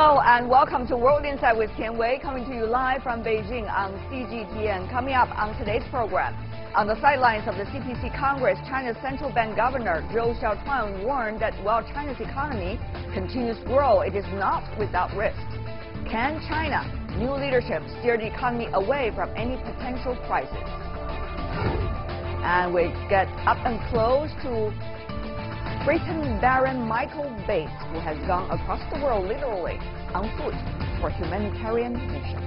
Hello and welcome to World Insight with Tian Wei, coming to you live from Beijing on CGTN. Coming up on today's program, on the sidelines of the CPC Congress, China's central bank governor Zhou Xiaochuan warned that while China's economy continues to grow, it is not without risks. Can China, new leadership, steer the economy away from any potential crisis? And we get up and close to Britain Baron Michael Bates, who has gone across the world literally on foot for humanitarian mission.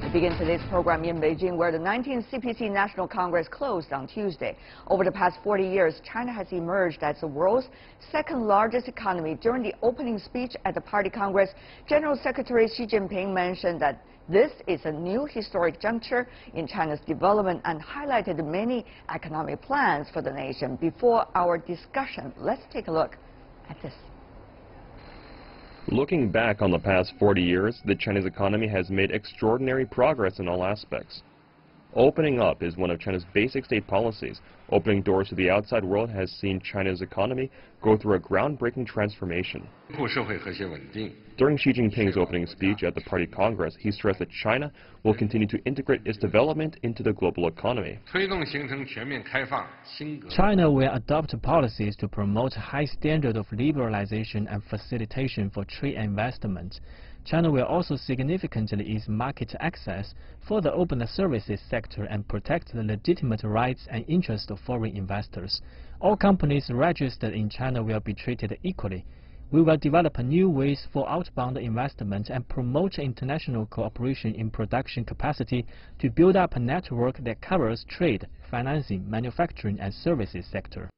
We begin today's program in Beijing, where the 19th CPC National Congress closed on Tuesday. Over the past 40 years, China has emerged as the world's second largest economy. During the opening speech at the Party Congress, General Secretary Xi Jinping mentioned that this is a new historic juncture in China's development and highlighted many economic plans for the nation. Before our discussion, let's take a look at this. Looking back on the past 40 years, the Chinese economy has made extraordinary progress in all aspects. Opening up is one of China's basic state policies. Opening doors to the outside world has seen China's economy go through a groundbreaking transformation. During Xi Jinping's opening speech at the Party Congress, he stressed that China will continue to integrate its development into the global economy. China will adopt policies to promote high standard of liberalization and facilitation for trade and investment. China will also significantly ease market access, further open the services sector, and protect the legitimate rights and interests of foreign investors. All companies registered in China will be treated equally. We will develop new ways for outbound investment and promote international cooperation in production capacity to build up a network that covers trade, financing, manufacturing, and services sector.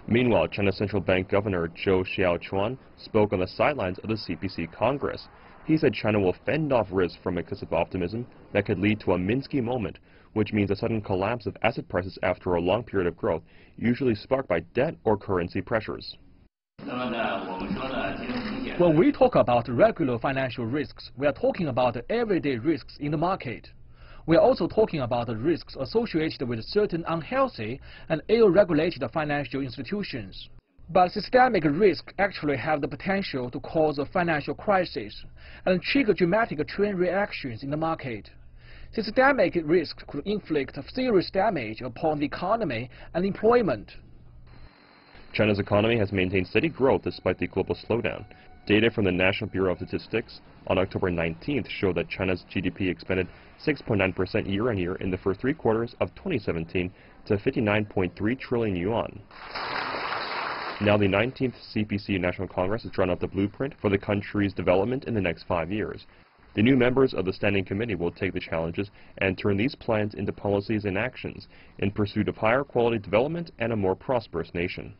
Meanwhile, China's central bank governor Zhou Xiaochuan spoke on the sidelines of the CPC Congress. He said China will fend off risks from excessive optimism that could lead to a Minsky moment, which means a sudden collapse of asset prices after a long period of growth, usually sparked by debt or currency pressures. When we talk about regular financial risks, we are talking about everyday risks in the market. We are also talking about the risks associated with certain unhealthy and ill-regulated financial institutions. But systemic risks actually have the potential to cause a financial crisis and trigger dramatic chain reactions in the market. Systemic risks could inflict serious damage upon the economy and employment. China's economy has maintained steady growth despite the global slowdown. Data from the National Bureau of Statistics on October 19th show that China's GDP expanded 6.9% year-on-year in the first 3 quarters of 2017 to 59.3 trillion yuan. Now the 19th CPC National Congress has drawn up the blueprint for the country's development in the next 5 years. The new members of the Standing Committee will take the challenges and turn these plans into policies and actions in pursuit of higher quality development and a more prosperous nation.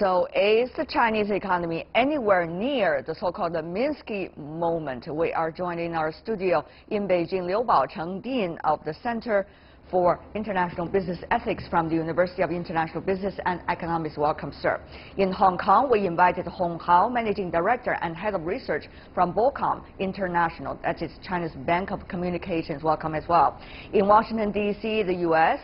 So is the Chinese economy anywhere near the so-called Minsky moment? We are joined in our studio in Beijing, Liu Baocheng, Dean of the Center for International Business Ethics from the University of International Business and Economics. Welcome, sir. In Hong Kong, we invited Hong Hao, Managing Director and Head of Research from BOCOM International, that is China's Bank of Communications. Welcome as well. In Washington, D.C., the U.S.,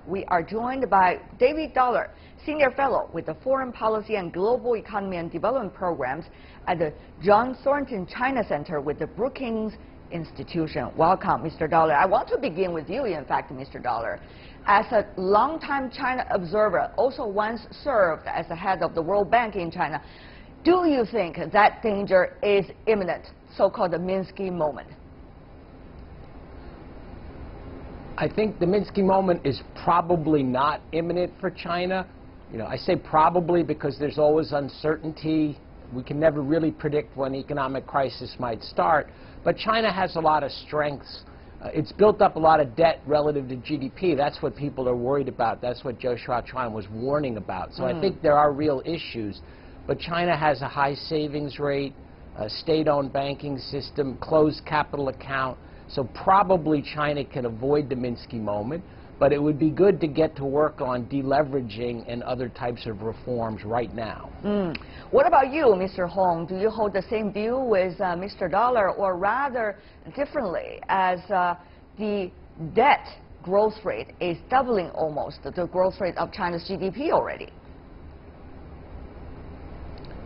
we are joined by David Dollar, Senior Fellow with the Foreign Policy and Global Economy and Development Programs at the John Thornton China Center with the Brookings Institution. Welcome, Mr. Dollar. I want to begin with you, in fact, Mr. Dollar. As a longtime China observer, also once served as the head of the World Bank in China, do you think that danger is imminent, so-called the Minsky moment? I think the Minsky moment is probably not imminent for China. You know, I say probably because there's always uncertainty. We can never really predict when economic crisis might start. But China has a lot of strengths. It's built up a lot of debt relative to GDP. That's what people are worried about. That's what Zhou Xiaochuan was warning about. So I think there are real issues. But China has a high savings rate, a state-owned banking system, closed capital account. So probably China can avoid the Minsky moment. But it would be good to get to work on deleveraging and other types of reforms right now. What about you, Mr. Hong? Do you hold the same view with Mr. Dollar, or rather differently, as the debt growth rate is doubling almost the growth rate of China's GDP already?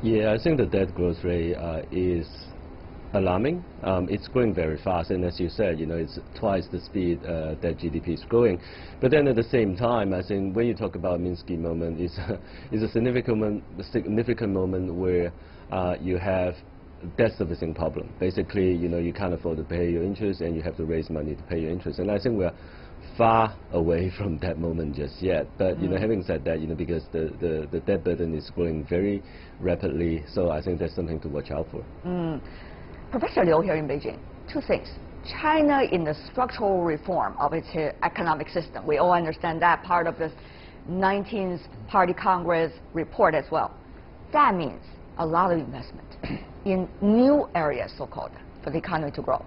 Yeah, I think the debt growth rate is alarming. It's growing very fast, and as you said, it's twice the speed that GDP is growing. But then at the same time, I think when you talk about Minsky moment, it's a significant moment where you have debt servicing problem. Basically, you can't afford to pay your interest, and you have to raise money to pay your interest. And I think we're far away from that moment just yet. But having said that, because the debt burden is growing very rapidly, so I think that's something to watch out for. Professor Liu here in Beijing, two things. China in the structural reform of its economic system. We all understand that part of the 19th Party Congress report as well. That means a lot of investment in new areas, so-called, for the economy to grow.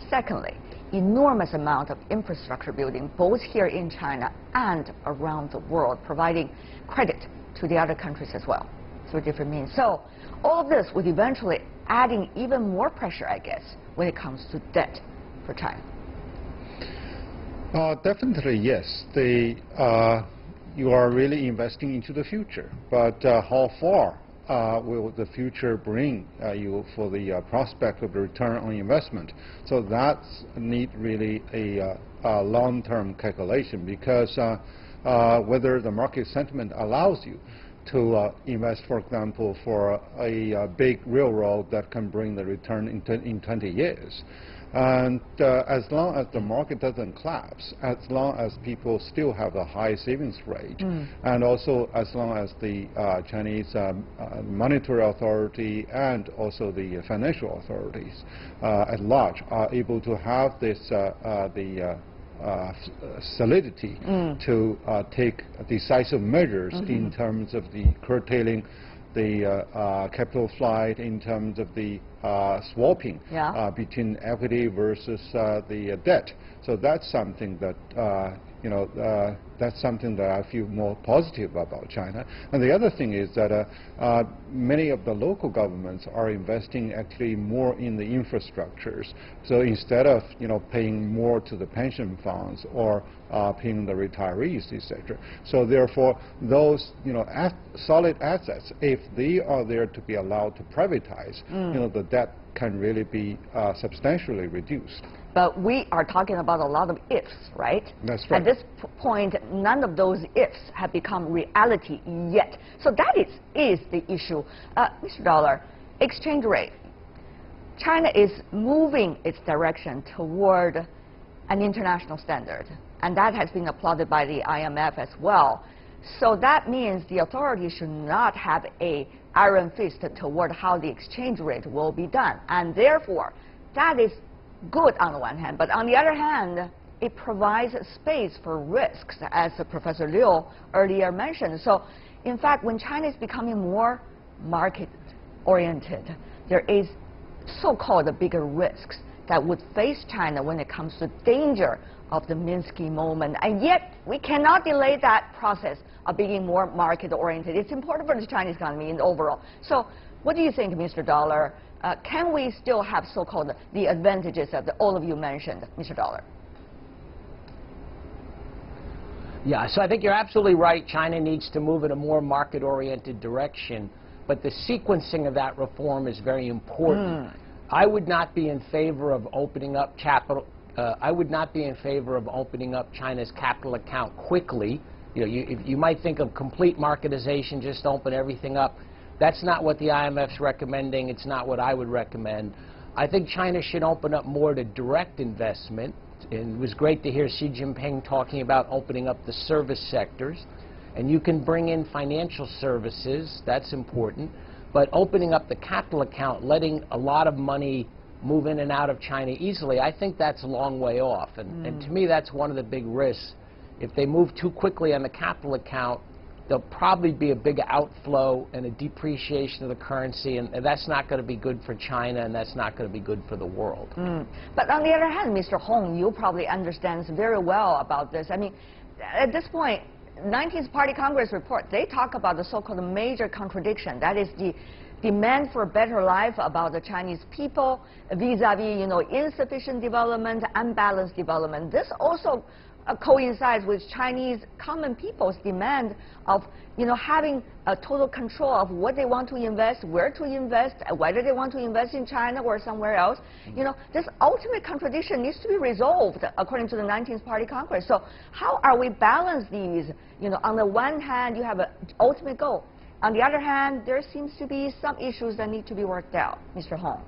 Secondly, enormous amount of infrastructure building, both here in China and around the world, providing credit to the other countries as well, through different means. So all of this would eventually adding even more pressure, I guess, when it comes to debt for China. Definitely, yes. You are really investing into the future, but how far will the future bring you for the prospect of the return on investment? So that's need really a long-term calculation, because whether the market sentiment allows you to invest, for example, for a big railroad that can bring the return in 20 years. And as long as the market doesn't collapse, as long as people still have a high savings rate, and also as long as the Chinese monetary authority and also the financial authorities at large are able to have this solidity to take decisive measures in terms of the curtailing the capital flight, in terms of the swapping between equity versus the debt. So that's something that that's something that I feel more positive about China. And the other thing is that many of the local governments are investing actually more in the infrastructures. So instead of paying more to the pension funds or paying the retirees, etc. So therefore, those solid assets, if they are there to be allowed to privatize, the debt can really be substantially reduced. But we are talking about a lot of ifs, right? That's right. At this point, none of those ifs have become reality yet. So that is the issue. Mr. Dollar, exchange rate. China is moving its direction toward an international standard, and that has been applauded by the IMF as well. So that means the authorities should not have an iron fist toward how the exchange rate will be done. And therefore, that is good on the one hand, but on the other hand, it provides space for risks, as Professor Liu earlier mentioned. So, in fact, when China is becoming more market-oriented, there is so-called bigger risks that would face China when it comes to danger of the Minsky moment. And yet, we cannot delay that process of being more market-oriented. It's important for the Chinese economy in overall. So, what do you think, Mr. Dollar? Can we still have so-called the advantages that all of you mentioned, Mr. Dollar? Yeah, so I think you're absolutely right. China needs to move in a more market-oriented direction, but the sequencing of that reform is very important. I would not be in favor of opening up I would not be in favor of opening up China's capital account quickly. You might think of complete marketization, just open everything up. That's not what the IMF's recommending. It's not what I would recommend. I think China should open up more to direct investment. And it was great to hear Xi Jinping talking about opening up the service sectors. And you can bring in financial services. That's important. But opening up the capital account, letting a lot of money move in and out of China easily, I think that's a long way off. And to me, that's one of the big risks. If they move too quickly on the capital account, there'll probably be a big outflow and a depreciation of the currency, and that's not going to be good for China, and that's not going to be good for the world. But on the other hand, Mr. Hong, you probably understand very well about this. I mean, at this point, 19th Party Congress report, they talk about the so-called major contradiction. That is the demand for a better life about the Chinese people vis-a-vis, insufficient development, unbalanced development. This also coincides with Chinese common people's demand of, having a total control of what they want to invest, where to invest, whether they want to invest in China or somewhere else. This ultimate contradiction needs to be resolved according to the 19th Party Congress. So how are we balance these? On the one hand, you have an ultimate goal. On the other hand, there seems to be some issues that need to be worked out. Mr. Hong.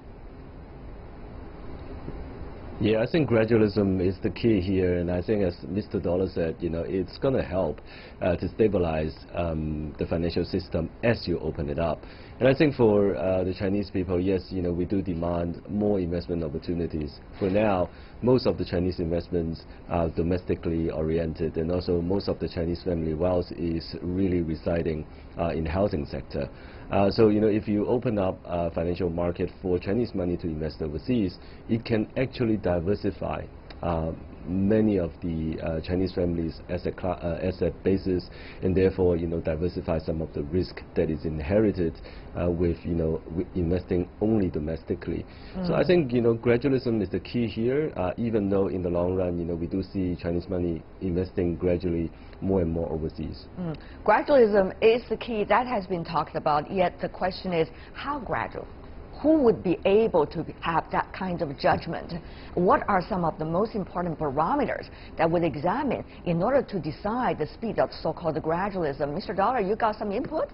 Yeah, I think gradualism is the key here, and I think, as Mr. Dollar said, it's going to help to stabilize the financial system as you open it up. And I think for the Chinese people, yes, we do demand more investment opportunities. For now, most of the Chinese investments are domestically oriented, and also most of the Chinese family wealth is really residing in the housing sector. So, if you open up a financial market for Chinese money to invest overseas, it can actually diversify many of the Chinese families' asset bases, and therefore, diversify some of the risk that is inherited with, investing only domestically. So I think, gradualism is the key here, even though in the long run, we do see Chinese money investing gradually more and more overseas. Gradualism is the key. That has been talked about, yet the question is, how gradual? Who would be able to have that kind of judgment? What are some of the most important barometers that would examine in order to decide the speed of so-called gradualism? Mr. Dollar, you got some input?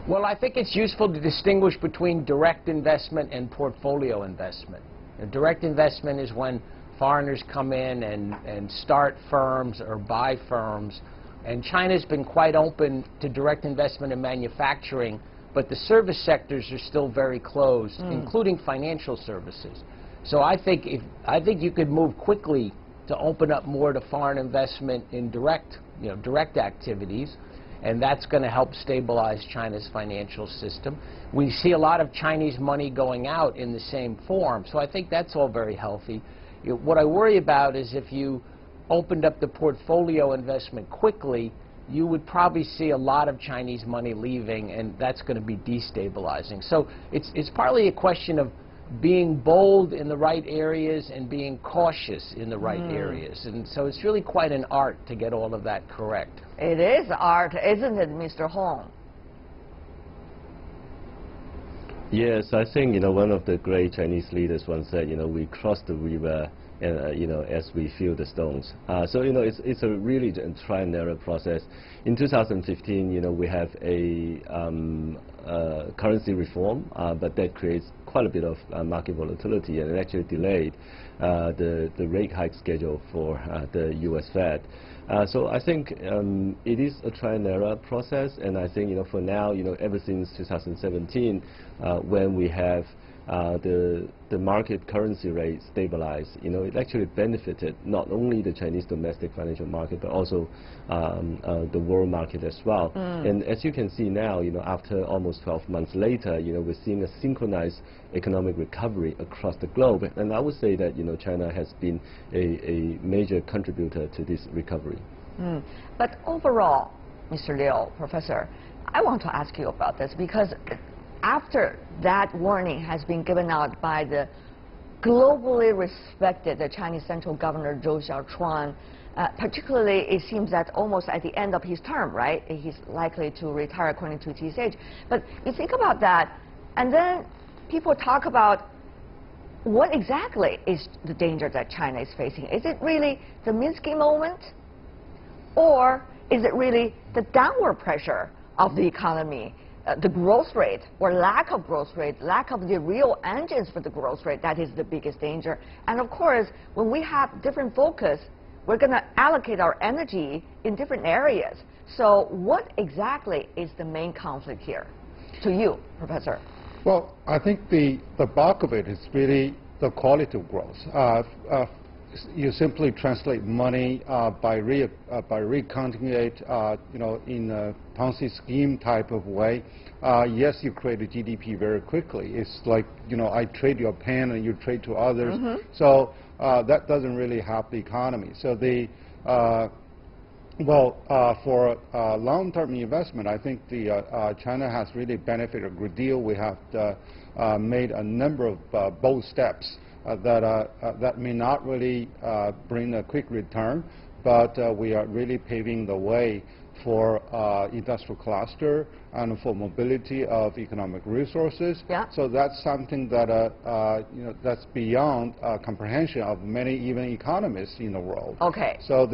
Well, I think it's useful to distinguish between direct investment and portfolio investment. Direct investment is when foreigners come in and start firms or buy firms. And China's been quite open to direct investment in manufacturing, but the service sectors are still very closed, including financial services. So I think you could move quickly to open up more to foreign investment in direct activities, and that's going to help stabilize China's financial system. We see a lot of Chinese money going out in the same form, so I think that's all very healthy. What I worry about is if you opened up the portfolio investment quickly, you would probably see a lot of Chinese money leaving, and that's going to be destabilizing. So it's partly a question of being bold in the right areas and being cautious in the right areas. And so it's really quite an art to get all of that correct. It is art, isn't it, Mr. Hong? Yes, I think, one of the great Chinese leaders once said, we cross the river as we feel the stones. So, it's a really try and error process. In 2015, we have a currency reform, but that creates quite a bit of market volatility, and it actually delayed the rate hike schedule for the U.S. Fed. So I think it is a try and error process, and I think, for now, ever since 2017, when we have the market currency rate stabilized, it actually benefited not only the Chinese domestic financial market, but also the world market as well. And as you can see now, after almost 12 months later, we're seeing a synchronized economic recovery across the globe. And I would say that, China has been a major contributor to this recovery. But overall, Mr. Liu, Professor, I want to ask you about this, because after that warning has been given out by the globally respected Chinese Central Governor Zhou Xiaochuan, particularly it seems that almost at the end of his term, right? He's likely to retire according to TSH. But you think about that, and then people talk about what exactly is the danger that China is facing. Is it really the Minsky moment? Or is it really the downward pressure of the economy? The growth rate or lack of growth rate, lack of the real engines for the growth rate, that is the biggest danger. And of course, when we have different focus, we're going to allocate our energy in different areas. So what exactly is the main conflict here to you, Professor? Well, I think the bulk of it is really the quality of growth. You simply translate money by recounting it, in a Ponzi scheme type of way. Yes, you create a GDP very quickly. It's like, I trade your pen and you trade to others. So that doesn't really help the economy. So for long-term investment, I think China has really benefited a good deal. We have made a number of bold steps that may not really bring a quick return, but we are really paving the way for industrial cluster and for mobility of economic resources. Yeah. So that's something that that's beyond comprehension of many even economists in the world. Okay. So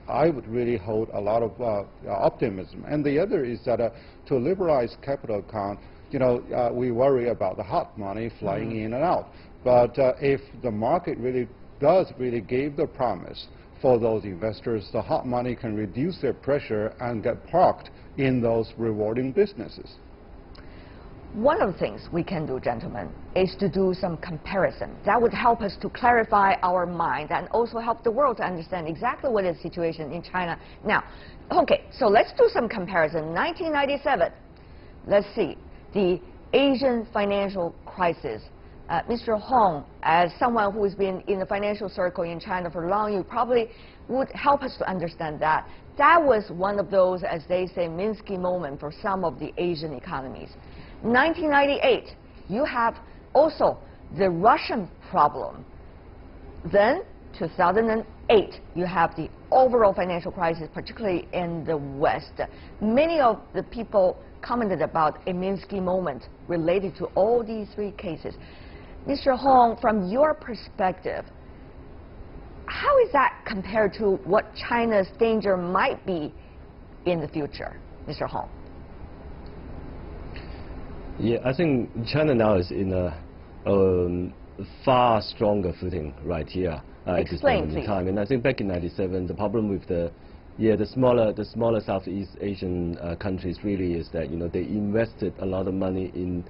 I would really hold a lot of optimism. And the other is that to liberalize capital account, we worry about the hot money flying in and out. But if the market really give the promise for those investors, the hot money can reduce their pressure and get parked in those rewarding businesses. One of the things we can do, gentlemen, is to do some comparison. That would help us to clarify our mind and also help the world to understand exactly what is the situation in China now. Okay, so let's do some comparison. 1997, let's see, the Asian financial crisis. Mr. Hong, as someone who has been in the financial circle in China for long, you probably would help us to understand that. That was one of those, as they say, Minsky moment for some of the Asian economies. 1998, you have also the Russian problem. Then, 2008, you have the overall financial crisis, particularly in the West. Many of the people commented about a Minsky moment related to all these three cases. Mr. Hong, from your perspective, how is that compared to what China's danger might be in the future, Mr. Hong? Yeah, I think China now is in a far stronger footing right here at this moment in time. And I think back in '97, the problem with the smaller Southeast Asian countries really is that they invested a lot of money in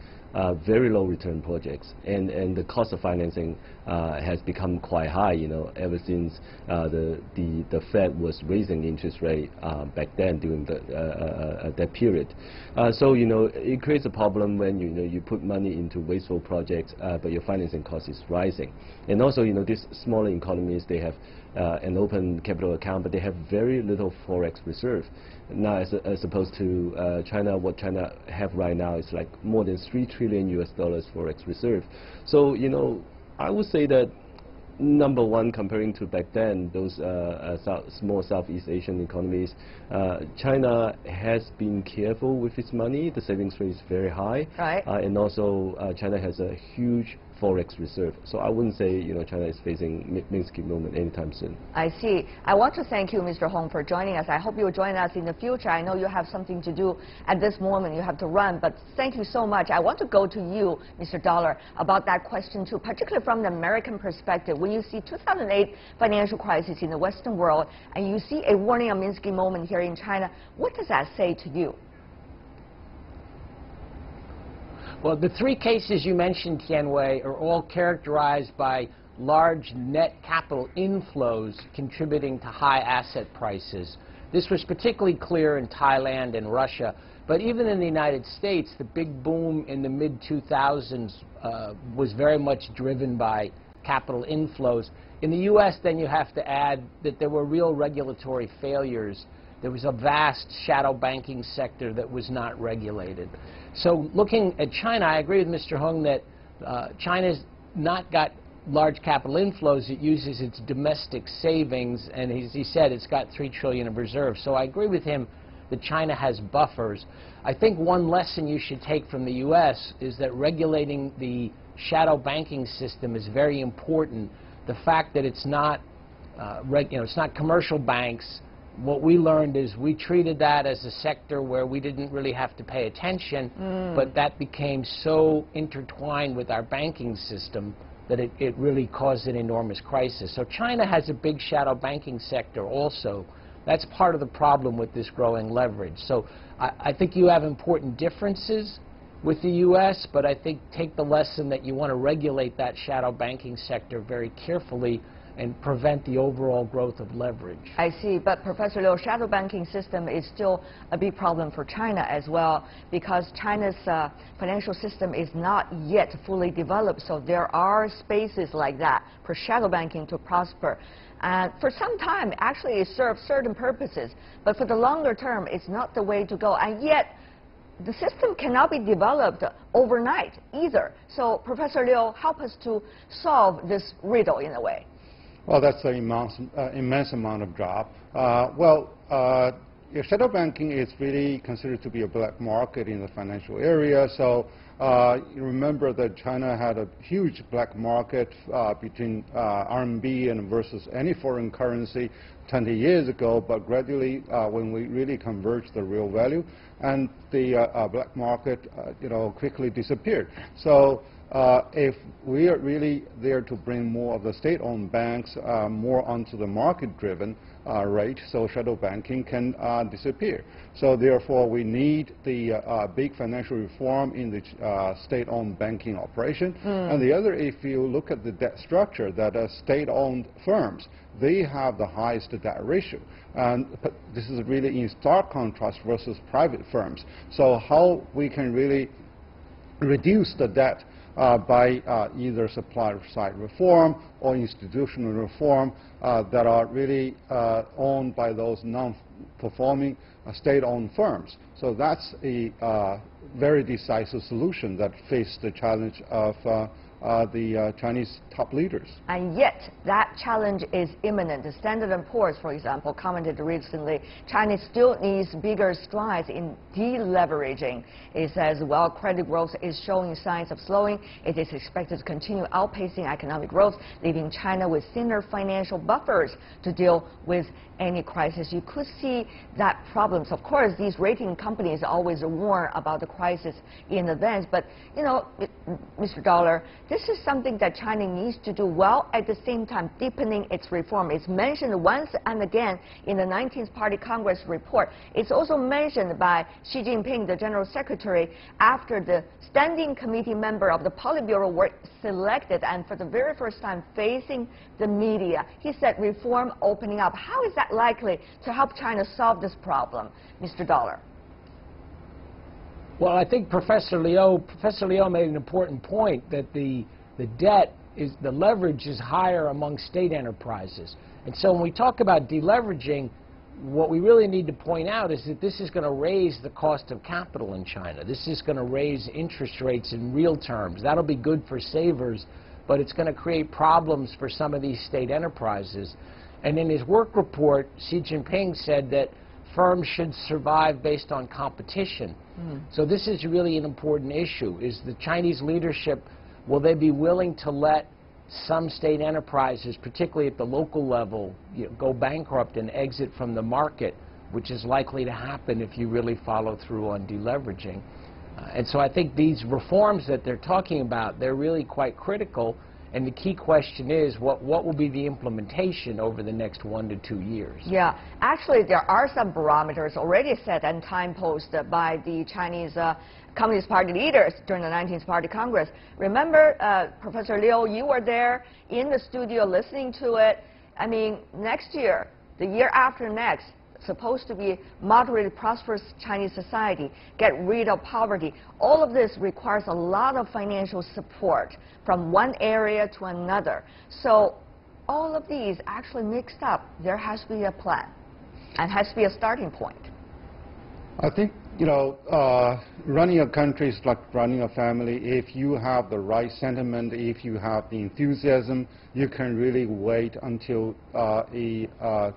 very low return projects, and the cost of financing has become quite high, ever since the Fed was raising interest rate back then during that period. So it creates a problem when you put money into wasteful projects, but your financing cost is rising. And also these smaller economies, they have an open capital account, but they have very little forex reserve. Now, as opposed to China, what China have right now is like more than $3 trillion forex reserve. So I would say that number one, comparing to back then, those small Southeast Asian economies, China has been careful with its money. The savings rate is very high, right. And also China has a huge forex reserve. So I wouldn't say China is facing Minsky moment anytime soon. I see. I want to thank you, Mr. Hong, for joining us. I hope you'll join us in the future. I know you have something to do at this moment. You have to run, but thank you so much. I want to go to you, Mr. Dollar, about that question too, particularly from the American perspective. When you see 2008 financial crisis in the Western world and you see a warning of Minsky moment here in China, what does that say to you? Well, the three cases you mentioned, Tianwei, are all characterized by large net capital inflows contributing to high asset prices. This was particularly clear in Thailand and Russia, but even in the United States, the big boom in the mid-2000s was very much driven by capital inflows. In the U.S., then you have to add that there were real regulatory failures. There was a vast shadow banking sector that was not regulated. So looking at China, I agree with Mr. Hung that China's not got large capital inflows. It uses its domestic savings, and as he said, it's got $3 trillion of reserves. So I agree with him that China has buffers. I think one lesson you should take from the U.S. is that regulating the shadow banking system is very important. The fact that it's not, it's not commercial banks. What we learned is we treated that as a sector where we didn't really have to pay attention, but that became so intertwined with our banking system that it really caused an enormous crisis. So China has a big shadow banking sector also. That's part of the problem with this growing leverage. So I think you have important differences with the U.S., but I think take the lesson that you want to regulate that shadow banking sector very carefully and prevent the overall growth of leverage. I see, but Professor Liu, shadow banking system is still a big problem for China as well, because China's financial system is not yet fully developed, so there are spaces like that for shadow banking to prosper. And for some time, actually, it serves certain purposes, but for the longer term, it's not the way to go. And yet, the system cannot be developed overnight either. So, Professor Liu, help us to solve this riddle in a way. Well, that's an immense amount of job. Shadow banking is really considered to be a black market in the financial area. So you remember that China had a huge black market between RMB and versus any foreign currency 20 years ago, but gradually when we really converged the real value, and the black market quickly disappeared. So if we are really there to bring more of the state-owned banks more onto the market-driven rate, so shadow banking can disappear. So therefore, we need the big financial reform in the state-owned banking operation. And the other, if you look at the debt structure, that state-owned firms, they have the highest debt ratio. And this is really in stark contrast versus private firms. So how we can really reduce the debt by either supply-side reform or institutional reform that are really owned by those non-performing state-owned firms. So that's a very decisive solution that faces the challenge of the Chinese top leaders. And yet, that challenge is imminent. The Standard & Poor's, for example, commented recently, China still needs bigger strides in deleveraging. It says, while credit growth is showing signs of slowing, it is expected to continue outpacing economic growth, leaving China with thinner financial buffers to deal with any crisis. You could see that problems. Of course, these rating companies always warn about the crisis in advance, but, you know, Mr. Dollar, this is something that China needs to do well, at the same time deepening its reform. It's mentioned once and again in the 19th Party Congress report. It's also mentioned by Xi Jinping, the General Secretary, after the Standing Committee member of the Politburo were selected and for the very first time facing the media. He said reform opening up. How is that likely to help China solve this problem, Mr. Dollar? Well, I think Professor Liu made an important point that the debt is, the leverage is higher among state enterprises. And so when we talk about deleveraging, what we really need to point out is that this is going to raise the cost of capital in China. This is going to raise interest rates in real terms. That'll be good for savers, but it's going to create problems for some of these state enterprises. And in his work report, Xi Jinping said that firms should survive based on competition. So this is really an important issue. Is the Chinese leadership, will they be willing to let some state enterprises, particularly at the local level, go bankrupt and exit from the market, which is likely to happen if you really follow through on deleveraging. And so I think these reforms that they're talking about, they're really quite critical. And the key question is, what will be the implementation over the next 1 to 2 years? Yeah, actually, there are some barometers already set and time-posted by the Chinese Communist Party leaders during the 19th Party Congress. Remember, Professor Liu, you were there in the studio listening to it. I mean, next year, the year after next, supposed to be moderately prosperous Chinese society, get rid of poverty. All of this requires a lot of financial support from one area to another. So all of these actually mixed up, there has to be a plan and has to be a starting point. I think, running a country is like running a family. If you have the right sentiment, if you have the enthusiasm, you can really wait until a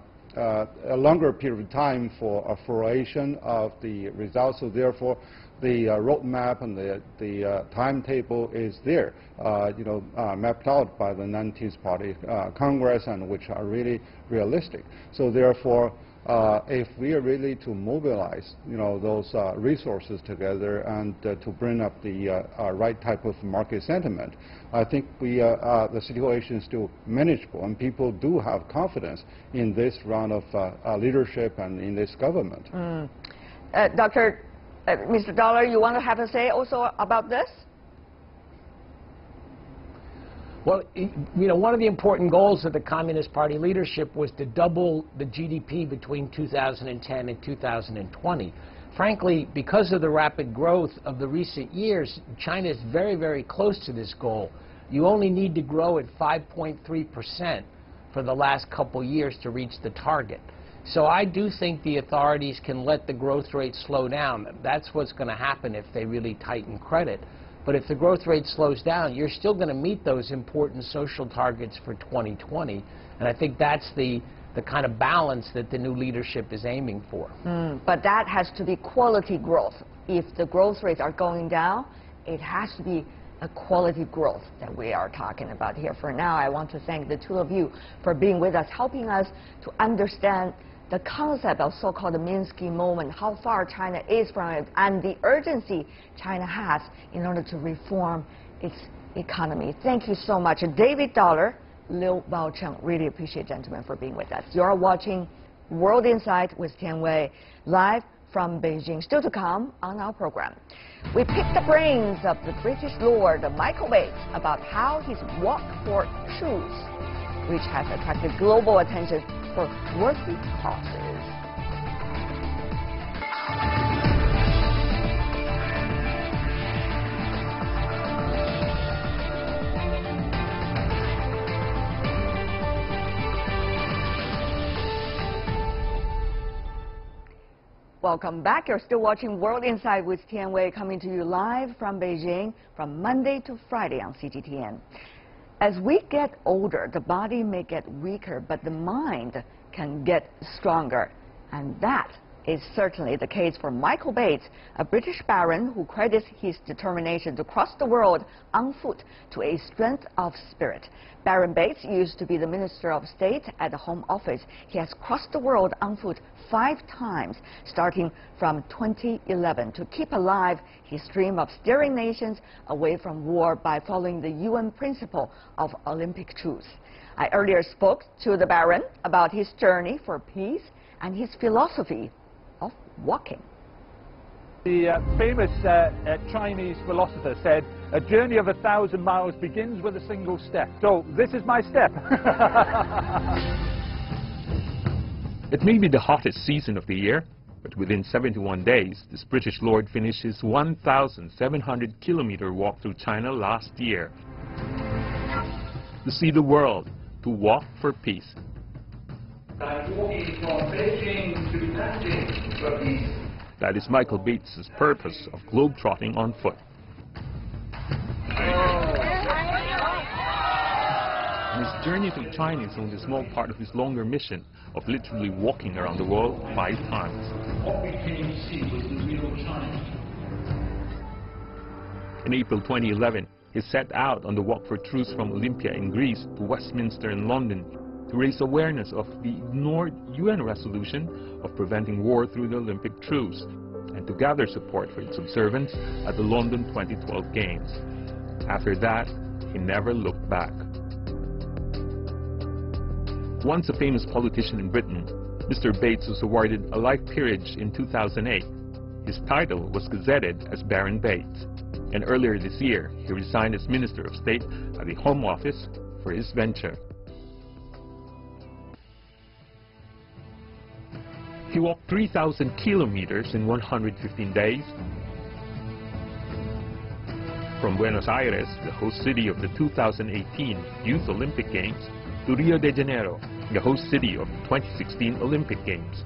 longer period of time for a fruition of the results. So therefore, the roadmap and the timetable is there, mapped out by the 19th Party Congress, and which are really realistic. So therefore, if we are really to mobilize, those resources together and to bring up the right type of market sentiment, I think the situation is still manageable, and people do have confidence in this round of leadership and in this government. Mr. Dollar, you want to have a say also about this? Well, one of the important goals of the Communist Party leadership was to double the GDP between 2010 and 2020. Frankly, because of the rapid growth of the recent years, China is very, very close to this goal. You only need to grow at 5.3% for the last couple years to reach the target. So I do think the authorities can let the growth rate slow down. That's what's going to happen if they really tighten credit. But if the growth rate slows down, you're still going to meet those important social targets for 2020. And I think that's the kind of balance that the new leadership is aiming for. But that has to be quality growth. If the growth rates are going down, it has to be a quality growth that we are talking about here. For now, I want to thank the two of you for being with us, helping us to understand the concept of so-called Minsky moment, how far China is from it, and the urgency China has in order to reform its economy. Thank you so much. David Dollar, Liu Baocheng, really appreciate, gentlemen, for being with us. You are watching World Insight with Tian Wei, live from Beijing. Still to come on our program, we picked the brains of the British Lord Michael Bates about how his walk for truth, which has attracted global attention for worthy causes. Welcome back. You're still watching World Insight with Tian Wei, coming to you live from Beijing from Monday to Friday on CGTN. As we get older, the body may get weaker, but the mind can get stronger. And that is certainly the case for Michael Bates, a British baron who credits his determination to cross the world on foot to a strength of spirit. Baron Bates used to be the Minister of State at the Home Office. He has crossed the world on foot 5 times, starting from 2011, to keep alive his dream of steering nations away from war by following the UN principle of Olympic truce. I earlier spoke to the Baron about his journey for peace and his philosophy of walking. The famous Chinese philosopher said, "A journey of 1,000 miles begins with a single step." So this is my step. It may be the hottest season of the year, but within 71 days, this British lord finished his 1,700-kilometer walk through China last year. To see the world, to walk for peace. I'm walking from Beijing to Nanjing for peace. That is Michael Bates' purpose of globetrotting on foot. His journey through China is only a small part of his longer mission of literally walking around the world 5 times. What we came to see was the real China. In April 2011, he set out on the Walk for Truce from Olympia in Greece to Westminster in London to raise awareness of the ignored UN resolution of preventing war through the Olympic truce and to gather support for its observance at the London 2012 Games. After that, he never looked back. Once a famous politician in Britain, Mr. Bates was awarded a life peerage in 2008. His title was gazetted as Baron Bates, and earlier this year he resigned as Minister of State at the Home Office for his venture. He walked 3,000 kilometers in 115 days. From Buenos Aires, the host city of the 2018 Youth Olympic Games, to Rio de Janeiro, the host city of the 2016 Olympic Games.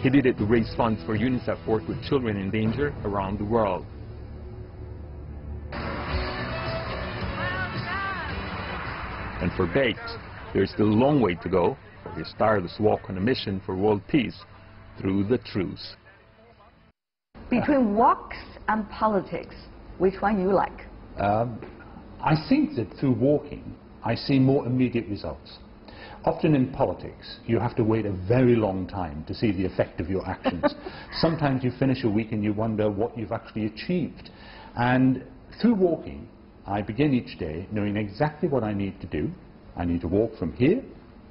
He did it to raise funds for UNICEF work with children in danger around the world. And for Bates, there is still a long way to go for his tireless walk on a mission for world peace through the truce. Between walks and politics, which one you like? I think that through walking, I see more immediate results. Often in politics, you have to wait a very long time to see the effect of your actions. Sometimes you finish a week and you wonder what you've actually achieved. And through walking, I begin each day knowing exactly what I need to do. I need to walk from here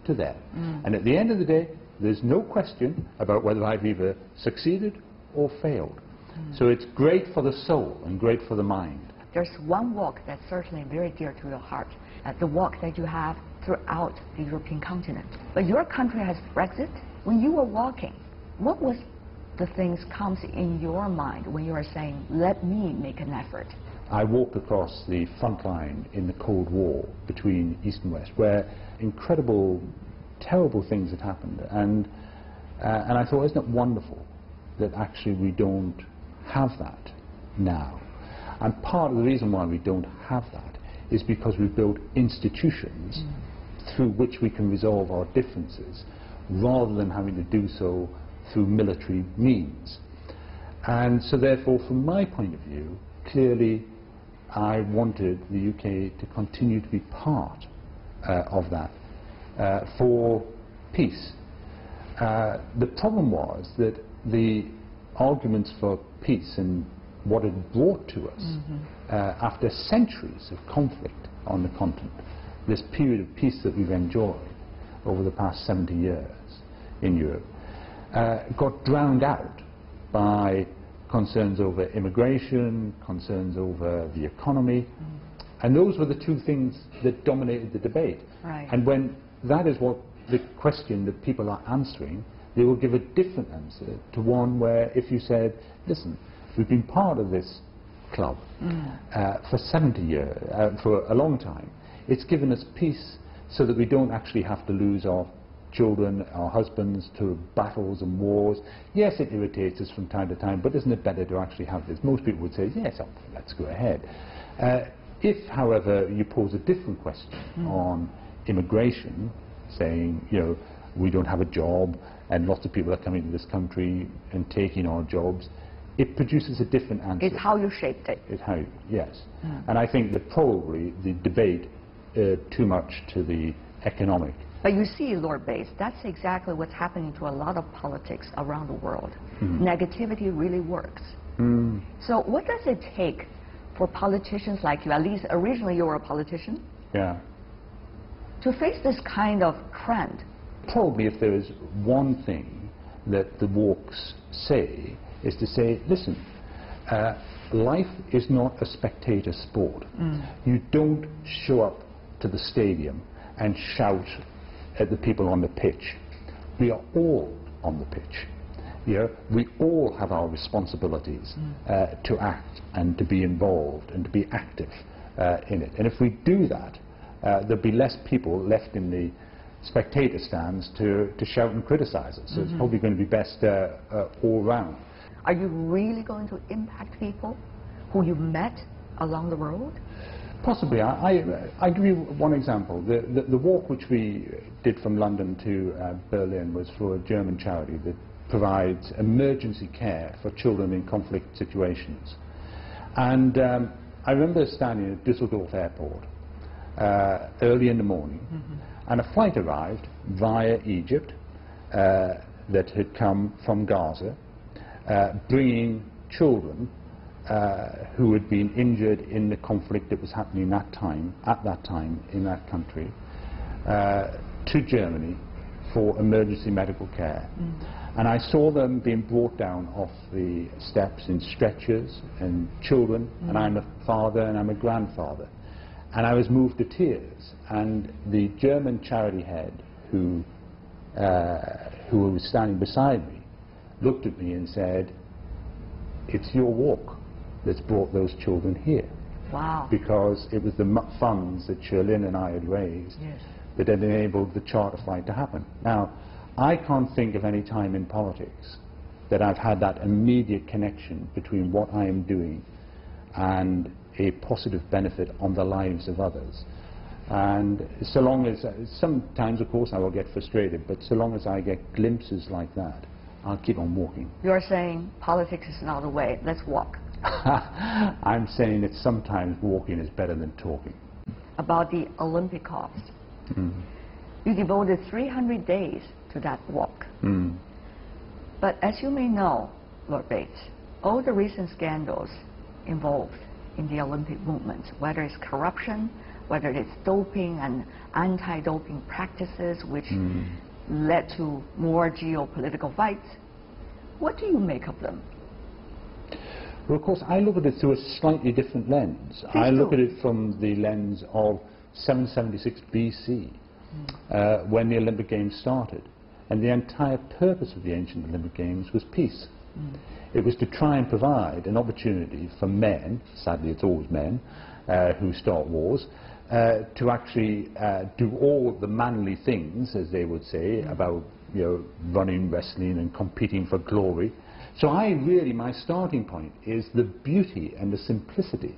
to there. And at the end of the day, there's no question about whether I've either succeeded or failed. So it's great for the soul and great for the mind. There's one walk that's certainly very dear to your heart, the walk that you have throughout the European continent. But your country has Brexit. When you were walking, what was the things comes in your mind when you are saying, let me make an effort? I walked across the front line in the Cold War between East and West, where incredible, terrible things had happened. And And I thought, isn't it wonderful that actually we don't have that now? And part of the reason why we don't have that is because we've built institutions through which we can resolve our differences rather than having to do so through military means. And so therefore, from my point of view, clearly I wanted the UK to continue to be part of that for peace. The problem was that the arguments for peace and what it brought to us after centuries of conflict on the continent, this period of peace that we've enjoyed over the past 70 years in Europe, got drowned out by concerns over immigration, concerns over the economy, and those were the two things that dominated the debate. Right. And when that is what the question that people are answering, they will give a different answer to one where if you said, listen, we've been part of this club for 70 years, for a long time. It's given us peace so that we don't actually have to lose our children, our husbands to battles and wars. Yes, it irritates us from time to time, but isn't it better to actually have this? Most people would say, yes, let's go ahead. If, however, you pose a different question on immigration, saying, you know, we don't have a job and lots of people are coming to this country and taking our jobs, it produces a different answer. It's how you shaped it. It's how, yes. And I think that probably the debate too much to the economic. But you see, Lord Bates, that's exactly what's happening to a lot of politics around the world. Negativity really works. So what does it take for politicians like you, at least originally you were a politician, to face this kind of trend? Probably if there is one thing that the walks say, is to say, listen, life is not a spectator sport. You don't show up to the stadium and shout at the people on the pitch. We are all on the pitch. You know, we all have our responsibilities to act and to be involved and to be active in it. And if we do that, there'll be less people left in the spectator stands to shout and criticize us. So it's probably going to be best all round. Are you really going to impact people who you met along the road? Possibly. I give you one example. The walk which we did from London to Berlin was for a German charity that provides emergency care for children in conflict situations. And I remember standing at Düsseldorf airport early in the morning, and a flight arrived via Egypt that had come from Gaza, bringing children who had been injured in the conflict that was happening at that time in that country to Germany for emergency medical care. And I saw them being brought down off the steps in stretchers and children, and I'm a father and I'm a grandfather. And I was moved to tears. And the German charity head who was standing beside me looked at me and said, it's your walk that's brought those children here. Wow. Because it was the funds that Sherlyn and I had raised that had enabled the charter flight to happen. Now, I can't think of any time in politics that I've had that immediate connection between what I am doing and a positive benefit on the lives of others. And so long as, sometimes of course I will get frustrated, but so long as I get glimpses like that, I'll keep on walking. You're saying politics is not the way, let's walk. I'm saying that sometimes walking is better than talking. About the Olympic cause. You devoted 300 days to that walk. But as you may know, Lord Bates, all the recent scandals involved in the Olympic movement, whether it's corruption, whether it's doping and anti-doping practices, which led to more geopolitical fights, what do you make of them? Well, of course, I look at it through a slightly different lens. I look at it from the lens of 776 BC, when the Olympic Games started. And the entire purpose of the ancient Olympic Games was peace. It was to try and provide an opportunity for men, sadly it's always men, who start wars, to actually do all the manly things, as they would say, about running, wrestling and competing for glory. So my starting point is the beauty and the simplicity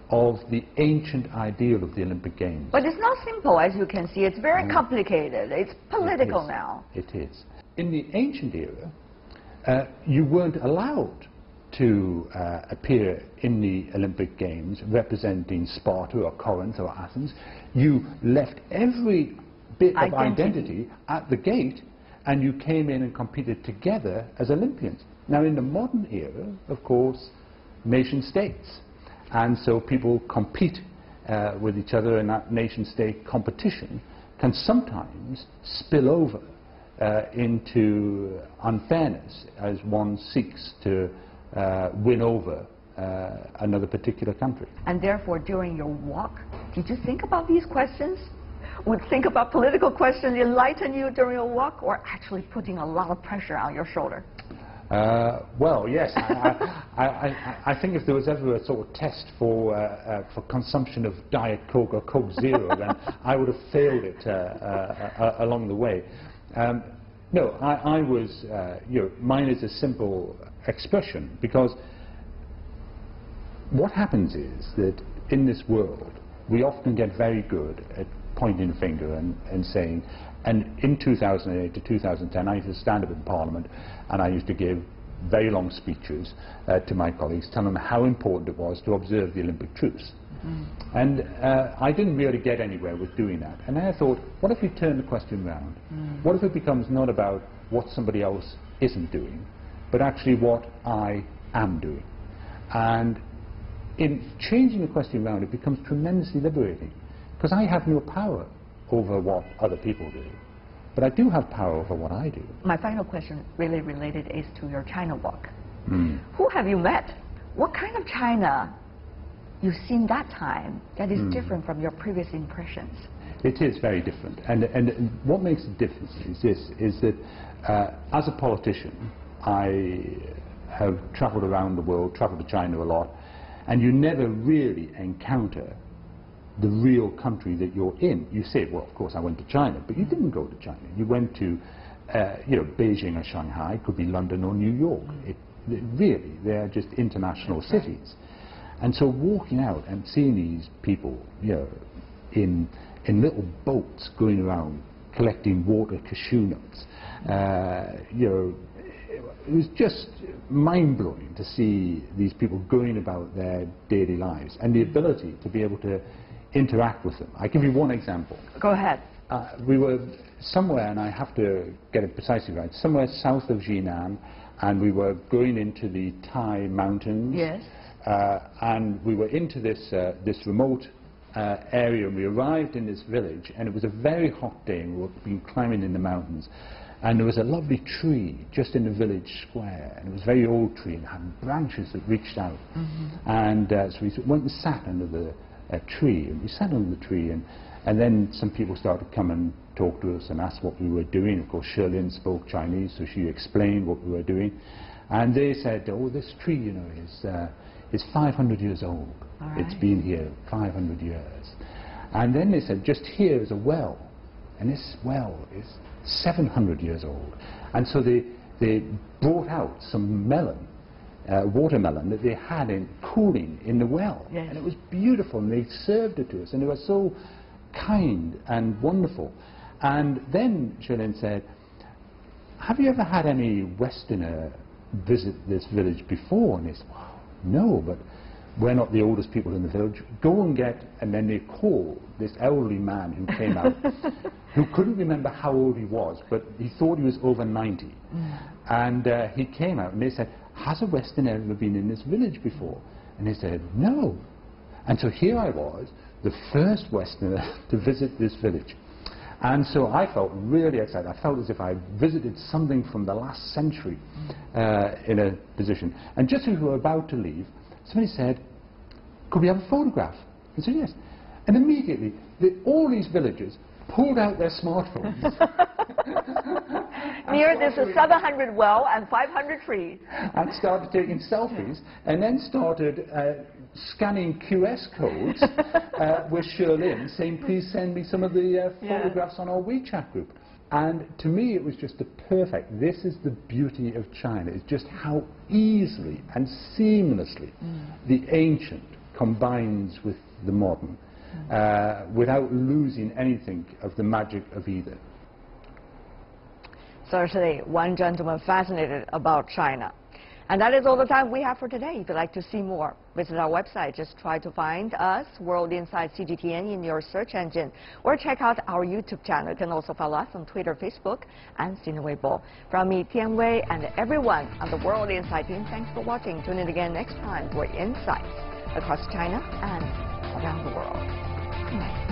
of the ancient ideal of the Olympic Games. But it's not simple, as you can see. It's very complicated. It's political now. It is. In the ancient era, you weren't allowed to appear in the Olympic Games representing Sparta or Corinth or Athens. You left every bit of identity at the gate, and you came in and competed together as Olympians. Now, in the modern era, of course, nation states. And so people compete with each other, and that nation-state competition can sometimes spill over into unfairness as one seeks to win over another particular country. And therefore, during your walk, did you think about these questions? Would think about political questions enlighten you during your walk, or actually putting a lot of pressure on your shoulder? Well, yes. I think if there was ever a sort of test for consumption of Diet Coke or Coke Zero, then I would have failed it along the way. No, I was, mine is a simple expression, because what happens is that in this world, we often get very good at pointing a finger and saying, and in 2008 to 2010, I used to stand up in Parliament and I used to give very long speeches to my colleagues, telling them how important it was to observe the Olympic truce. And I didn't really get anywhere with doing that. And then I thought, what if we turn the question round? What if it becomes not about what somebody else isn't doing, but actually what I am doing? And in changing the question around, it becomes tremendously liberating, because I have no power over what other people do, but I do have power over what I do. My final question, really related, is to your China walk. Who have you met? What kind of China you've seen that time that is different from your previous impressions? It is very different, and what makes a difference is this, is that as a politician, I have travelled around the world, travelled to China a lot, and you never really encounter the real country that you're in. You say, well, of course I went to China, but you didn't go to China. You went to, Beijing or Shanghai, could be London or New York. Really, they're just international cities. And so walking out and seeing these people, in little boats going around collecting water cashew nuts, it was just mind-blowing to see these people going about their daily lives and the ability to be able to interact with them. I'll give you one example. Go ahead. We were somewhere, and I have to get it precisely right, somewhere south of Jinan, and we were going into the Thai mountains. Yes. And we were into this remote area, and we arrived in this village, and it was a very hot day, and we were been climbing in the mountains. And there was a lovely tree just in the village square, and it was a very old tree, and it had branches that reached out. And so we went and sat under the tree, and we sat under the tree, and then some people started to come and talk to us and ask what we were doing. Of course, Sherlyn spoke Chinese, so she explained what we were doing. And they said, oh, this tree, is 500 years old. It's been here 500 years. And then they said, just here is a well, and this well is 700 years old. And so they brought out some melon, watermelon that they had cooling in the well. Yes. And it was beautiful, and they served it to us, and they were so kind and wonderful. And then Sherlyn said, have you ever had any Westerner visit this village before? And they said, wow, no, but we're not the oldest people in the village. Go and get, and then they called this elderly man who came out, who couldn't remember how old he was, but he thought he was over 90. And he came out, and they said, has a Westerner ever been in this village before? And they said, no. And so here I was, the first Westerner to visit this village. And so I felt really excited. I felt as if I visited something from the last century in a position. And just as we were about to leave, somebody said, could we have a photograph? I said, yes. And immediately, all these villagers pulled out their smartphones. Near this 700 well and 500 trees. And started taking selfies, and then started scanning QS codes with Sherlyn, saying, please send me some of the photographs on our WeChat group. And to me, it was just the perfect. This is the beauty of China. It's just how easily and seamlessly the ancient combines with the modern, without losing anything of the magic of either. Certainly, one gentleman fascinated about China. And that is all the time we have for today. If you'd like to see more, visit our website. Just try to find us, World Insight CGTN, in your search engine, or check out our YouTube channel. You can also follow us on Twitter, Facebook, and Sina Weibo. From me, Tian Wei, and everyone on the World Insight team, thanks for watching. Tune in again next time for insights across China and around the world. Good night.